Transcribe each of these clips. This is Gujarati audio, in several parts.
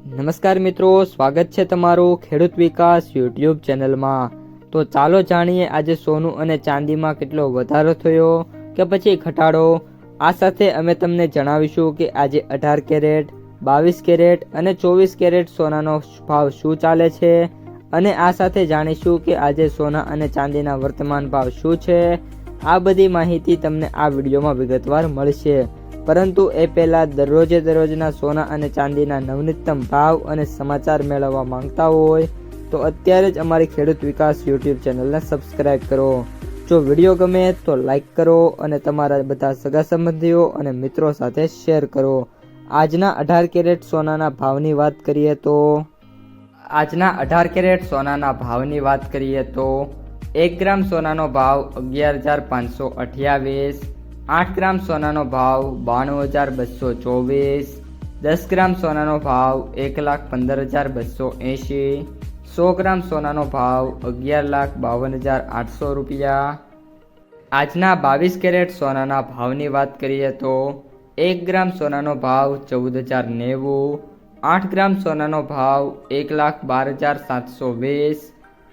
નમસ્કાર મિત્રો, સ્વાગત છે તમારું ખેડૂત વિકાસ યુટ્યુબ ચેનલમાં। તો ચાલો જાણીએ આજે સોનું અને ચાંદીમાં કેટલો વધારો થયો કે પછી ઘટાડો। આ સાથે અમે તમને જણાવીશું કે આજે 18 કેરેટ, 22 કેરેટ અને 24 કેરેટ સોનાનો ભાવ શું ચાલે છે અને આ સાથે જાણીશું કે આજે સોના અને ચાંદીના વર્તમાન ભાવ શું છે। આ બધી માહિતી તમને આ વિડીયોમાં વિગતવાર મળશે, પરંતુ એ પહેલાં દરરોજના સોના અને ચાંદીના નવનીતમ ભાવ અને સમાચાર મેળવવા માંગતા હોય તો અત્યારે જ અમારી ખેડૂત વિકાસ યુટ્યુબ ચેનલને સબસ્ક્રાઈબ કરો। જો વિડીયો ગમે તો લાઈક કરો અને તમારા બધા સગા સંબંધીઓ અને મિત્રો સાથે શેર કરો। આજના 18 કેરેટ સોનાના ભાવની વાત કરીએ તો આજના 18 કેરેટ સોનાના ભાવની વાત કરીએ તો 1 ગ્રામ સોનાનો ભાવ 11,528, 8 ગ્રામ સોનાનો ભાવ 92,224, 10 ગ્રામ સોનાનો ભાવ 1,15,280, 100 ગ્રામ સોનાનો ભાવ 11,52,800 રૂપિયા। આજના 22 કેરેટ સોનાના ભાવની વાત કરીએ તો 1 ગ્રામ સોનાનો ભાવ 14,090, 8 ગ્રામ સોનાનો ભાવ 1,12,720,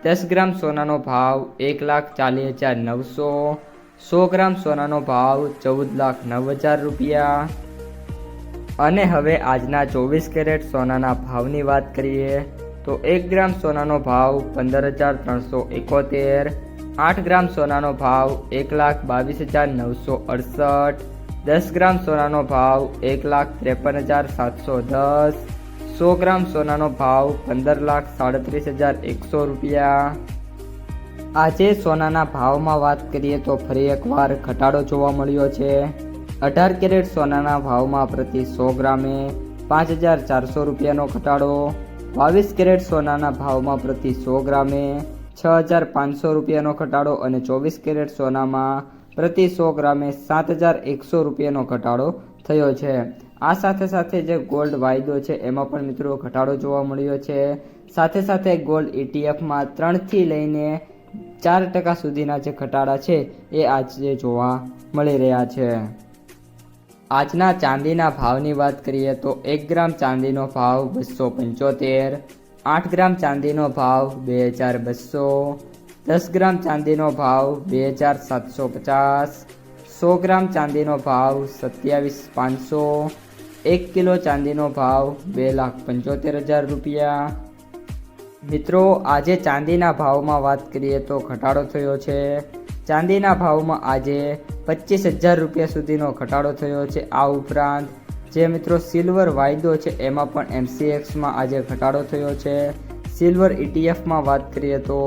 10 ગ્રામ સોનાનો ભાવ 1,40,900, 100 ગ્રામ સોનાનો ભાવ 14,09,000 રૂપિયા। અને હવે આજના 24 કેરેટ સોનાના ભાવની વાત કરીએ તો 1 ગ્રામ સોનાનો ભાવ 15,371, 8 ગ્રામ સોનાનો ભાવ 1,22,968, 10 ગ્રામ સોનાનો ભાવ 1,53,710, 100 ગ્રામ સોનાનો ભાવ 15,37,100 રૂપિયા। આજે સોનાના ભાવમાં વાત કરીએ તો ફરી એકવાર ઘટાડો જોવા મળ્યો છે। 18 કેરેટ સોનાના ભાવમાં પ્રતિ 100 ગ્રામે 5,400 રૂપિયાનો ઘટાડો, 22 કેરેટ સોનાના ભાવમાં પ્રતિ 100 ગ્રામે 6,500 રૂપિયાનો ઘટાડો અને 24 કેરેટ સોનામાં પ્રતિ 100 ગ્રામે 7,100 રૂપિયાનો ઘટાડો થયો છે। આ સાથે જે ગોલ્ડ વાયદો છે એમાં પણ મિત્રો ઘટાડો જોવા મળ્યો છે। સાથે ગોલ્ડ ETFમાં 3થી લઈને 4% સુધીના જે ઘટાડા છે એ આજે જોવા મળી રહ્યા છે। આજના ચાંદીના ભાવની વાત કરીએ તો 1 ગ્રામ ચાંદીનો ભાવ 275, 8 ગ્રામ ચાંદીનો ભાવ 2,200, 10 ગ્રામ ચાંદીનો ભાવ 2,750, 100 ગ્રામ ચાંદીનો ભાવ 27,500, 1 કિલો ચાંદીનો ભાવ 2,75,000 રૂપિયા। મિત્રો, આજે ચાંદીના ભાવમાં વાત કરીએ તો ઘટાડો થયો છે। ચાંદીના ભાવમાં આજે 25,000 રૂપિયા સુધીનો ઘટાડો થયો છે। આ ઉપરાંત જે મિત્રો સિલ્વર વાયદો છે એમાં પણ MCXમાં આજે ઘટાડો થયો છે। સિલ્વર ETFમાં વાત કરીએ તો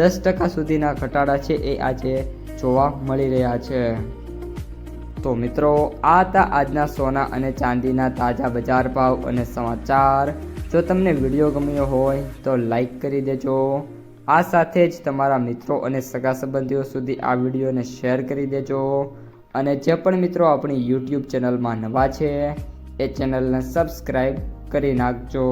10% સુધીના ઘટાડા છે એ આજે જોવા મળી રહ્યા છે। તો મિત્રો, આ હતા આજના સોના અને ચાંદીના તાજા બજાર ભાવ અને સમાચાર। જો તમને વિડીયો ગમ્યો હોય તો લાઈક કરી દેજો। આ સાથે જ તમારા મિત્રો અને સગા સંબંધીઓ સુધી આ વિડીયોને શેર કરી દેજો અને જે પણ મિત્રો આપણી યુટ્યુબ ચેનલમાં નવા છે એ ચેનલને સબસ્ક્રાઈબ કરી નાખજો।